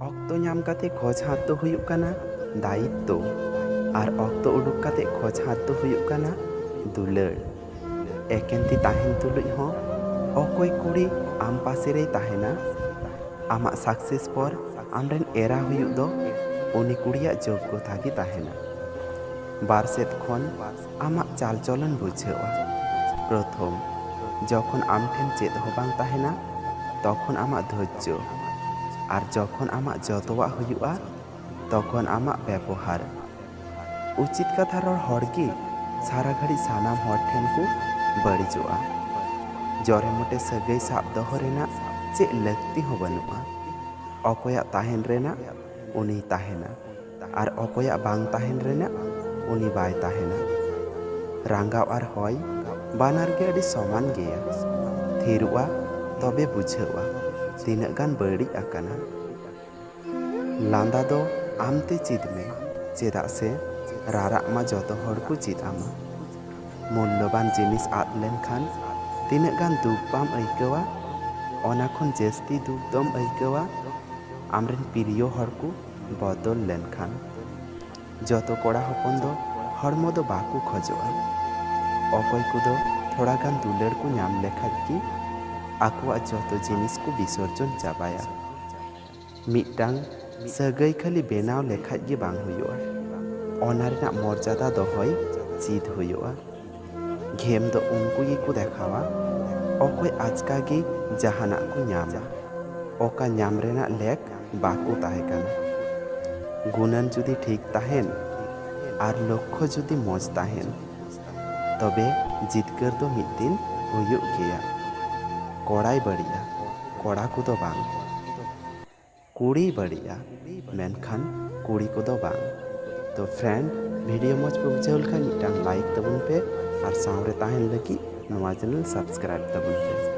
ᱚᱠᱛᱚ ᱧᱟᱢ ᱠᱟᱛᱮ ᱠᱷᱚᱡᱽ ᱦᱟᱛ ᱫᱚ ᱦᱩᱭᱩᱜ ᱠᱟᱱᱟ ᱫᱟᱭᱤᱛᱛᱚ ᱟᱨ ᱚᱠᱛᱚ ᱩᱰᱩᱠ ᱠᱟᱛᱮ ᱠᱷᱚᱡᱽ ᱦᱟᱛ ᱫᱚ ᱦᱩᱭᱩᱜ ᱠᱟᱱᱟ ᱫᱩᱞᱟᱹᱲ᱾ ᱮᱠᱮᱱ ᱛᱤ ᱛᱟᱦᱮᱱ ᱛᱩᱞᱩᱡ ᱦᱚᱸ ᱚᱠᱚᱭ ᱠᱩᱲᱤ ᱟᱢ ᱯᱟᱥᱮ ᱨᱮᱭ ᱛᱟᱦᱮᱱᱟ? ᱟᱢᱟᱜ ᱥᱟᱠᱥᱮᱥ ᱯᱚᱨ ᱟᱢᱨᱮᱱ ᱮᱨᱟ ᱦᱩᱭᱩᱜ ᱫᱚ ᱩᱱᱤ ᱠᱩᱲᱤᱭᱟᱜ ᱡᱳᱜᱽᱜᱚᱛᱟ ᱜᱮ ᱛᱟᱦᱮᱱᱟ᱾ ᱵᱟᱨ ᱥᱮᱫ ᱠᱷᱚᱱ ᱟᱢᱟᱜ ᱪᱟᱞᱪᱚᱞᱚᱱ ᱵᱩᱡᱷᱟᱹᱜᱼᱟ᱾ ᱯᱨᱚᱛᱷᱚᱢ ᱡᱚᱠᱷᱚᱱ ᱟᱢ ᱴᱷᱮᱱ ᱪᱮᱫ ᱦᱚᱸ ᱵᱟᱝ ᱛᱟᱦᱮᱱᱟ ᱛᱚᱠᱷᱚᱱ ᱟᱢᱟᱜ ᱫᱷᱳᱨᱡᱚ, ᱟᱨ ᱡᱚᱠᱷᱚᱱ ᱟᱢᱟᱜ ᱡᱚᱛᱚᱣᱟᱜ ᱦᱩᱭᱩᱜᱼᱟ ᱛᱚᱠᱷᱚᱱ ᱟᱢᱟᱜ ᱵᱮᱵᱚᱦᱟᱨ᱾ ᱩᱪᱤᱛ ᱠᱟᱛᱷᱟ ᱨᱚᱲ ᱦᱚᱲ ᱜᱮ ᱥᱟᱨᱟ ᱜᱷᱟᱹᱲᱤᱡ ᱥᱟᱱᱟᱢ ᱦᱚᱲ ᱴᱷᱮᱱ ᱠᱚ ᱵᱟᱹᱲᱤᱡᱚᱜᱼᱟ᱾ ᱡᱚᱨᱮ ᱢᱚᱴᱮ ᱥᱟᱹᱜᱟᱹᱭ ᱥᱟᱵ ᱫᱚᱦᱚ ᱨᱮᱱᱟᱜ ᱪᱮᱫ ᱞᱟᱹᱠᱛᱤ ᱦᱚᱸ ᱵᱟᱹᱱᱩᱜᱼᱟ᱾ ᱚᱠᱚᱭᱟᱜ ᱛᱟᱦᱮᱱ ᱨᱮᱱᱟᱜ ᱩᱱᱤᱭ ᱛᱟᱦᱮᱱᱟ, ᱟᱨ ᱚᱠᱚᱭᱟᱜ ᱵᱟᱝ ᱛᱟᱦᱮᱱ ᱨᱮᱱᱟᱜ ᱩᱱᱤ ᱵᱟᱭ ᱛᱟᱦᱮᱱᱟ᱾ ᱨᱟᱸᱜᱟᱣ ᱟᱨ ᱦᱚᱭ ᱵᱟᱱᱟᱨ ᱜᱮ ᱟᱹᱰᱤ ᱥᱚᱢᱟᱱ ᱜᱮᱭᱟ᱾ ᱛᱷᱤᱨᱚᱜᱼᱟ ᱛᱚᱵᱮ ᱵᱩᱡᱷᱟᱹᱜᱼᱟ ᱛᱤᱱᱟᱹᱜ ᱜᱟᱱ ᱵᱟᱹᱲᱤᱡ ᱟᱠᱟᱱᱟ᱾ ᱞᱟᱸᱫᱟ ᱫᱚ ᱟᱢᱛᱮ ᱪᱮᱫ ᱢᱮ, ᱪᱮᱫᱟᱜ ᱥᱮ ᱨᱟᱨᱟᱜ ᱢᱟ ᱡᱚᱛᱚ ᱦᱚᱲ ᱠᱚ ᱪᱮᱫ ᱟᱢᱟ᱾ ᱢᱩᱞᱞᱚᱵᱟᱱ ᱡᱤᱱᱤᱥ ᱟᱫ ᱞᱮᱱᱠᱷᱟᱱ ᱛᱤᱱᱟᱹᱜ ᱜᱟᱱ ᱫᱩᱠ ᱵᱟᱢ ᱟᱹᱭᱠᱟᱹᱣᱟ? ᱚᱱᱟ ᱠᱷᱚᱱ ᱡᱟᱹᱥᱛᱤ ᱫᱩᱠ ᱫᱚᱢ ᱟᱹᱭᱠᱟᱹᱣᱟ ᱟᱢᱨᱮᱱ ᱯᱤᱨᱤᱭᱚ ᱦᱚᱲ ᱠᱚ ᱵᱚᱫᱚᱞ ᱞᱮᱱᱠᱷᱟন᱾ ᱡᱚᱛᱚ ᱠᱚᱲᱟ ᱦᱚᱯᱚᱱ ᱫᱚ ᱦᱚᱲᱢᱚ ᱫᱚ ᱵᱟᱠᱚ ᱠᱷᱚᱡᱚᱜᱼᱟ᱾ ᱚᱠᱚᱭ ᱠᱚᱫᱚ ᱛᱷᱚᱲᱟ ᱜᱟᱱ ᱫᱩᱞᱟᱹᱲ ᱠᱚ ᱧᱟᱢ ᱞᱮᱠᱷᱟᱡ ᱜᱮ ᱟᱠᱚᱣᱟᱜ ᱡᱚᱛᱚ ᱡᱤᱱᱤᱥ ᱠᱚ ᱵᱤᱥᱚᱨᱡᱚᱱ ᱪᱟᱵᱟᱭᱟ᱾ ᱢᱤᱫᱴᱟᱝ ᱥᱟᱹᱜᱟᱹᱭ ᱠᱷᱟᱹᱞᱤ ᱵᱮᱱᱟᱣ ᱞᱮᱠᱷᱟᱡ ᱜᱮ ᱵᱟᱝ ᱦᱩᱭᱩᱜᱼᱟ, ᱚᱱᱟ ᱨᱮᱱᱟᱜ ᱢᱚᱨযাদᱟ ᱫᱚᱦᱚᱭ ᱪᱮᱫ ᱦᱩᱭᱩᱜᱼᱟ᱾ ᱜᱷᱮᱢ ᱫᱚ ᱩᱱᱠᱩ ᱜᱮᱠᱚ ᱫᱮᱠᱷᱟᱣᱟ ᱚᱠᱚᱭ ᱟᱪᱠᱟ ᱜᱮ ᱡᱟᱦᱟᱱᱟᱜ ᱠᱚ ᱧᱟᱢᱟ, ᱚᱠᱟ ᱧᱟᱢ ᱨᱮᱱᱟᱜ ᱞᱮᱠ ᱵᱟᱠᱚ ᱛᱟᱦᱮᱸ ᱠᱟᱱᱟ᱾ ᱜᱩᱱᱟᱹᱱ ᱡᱩᱫᱤ ᱴᱷᱤᱠ ᱛᱟᱦᱮᱱ ᱟᱨ ᱞᱚᱠᱠᱷᱚ ᱡᱩᱫᱤ ᱢᱚᱡᱽ ᱛᱟᱦᱮᱱ ᱛᱚᱵᱮ ᱡᱤᱛᱠᱟᱹᱨ ᱫᱚ ᱢᱤᱫ ᱫᱤᱱ ᱦᱩᱭᱩᱜ ᱜᱮᱭᱟ᱾ ᱠᱚᱲᱟᱭ ᱵᱟᱹᱲᱤᱡᱼᱟ, ᱠᱚᱲᱟ ᱠᱚᱫᱚ ᱵᱟᱝ᱾ ᱠᱩᱲᱤᱭ ᱵᱟᱹᱲᱤᱡᱼᱟ, ᱢᱮᱱᱠᱷᱟᱱ ᱠᱩᱲᱤ ᱠᱚᱫᱚ ᱵᱟᱝ᱾ ᱛᱚ ᱯᱷᱨᱮন্ড, ᱵᱷᱤᱰᱤᱭᱳ ᱢᱚᱡᱽ ᱯᱮ ᱵᱩᱡᱷᱟᱹᱣ ᱞᱮᱠᱷᱟᱱ ᱢᱤᱫᱴᱟᱝ ᱞᱟᱭᱤᱠ ᱛᱟᱵᱚᱱ ᱯᱮ ᱟᱨ ᱥᱟᱶᱨᱮ ᱛᱟᱦᱮᱱ ᱞᱟᱹᱜᱤᱫ ᱱᱚᱣᱟ ᱪᱮᱱᱮᱞ ᱥᱟᱵᱥᱠᱨᱟᱭᱤᱵ ᱛᱟᱵᱚᱱ ᱯᱮ᱾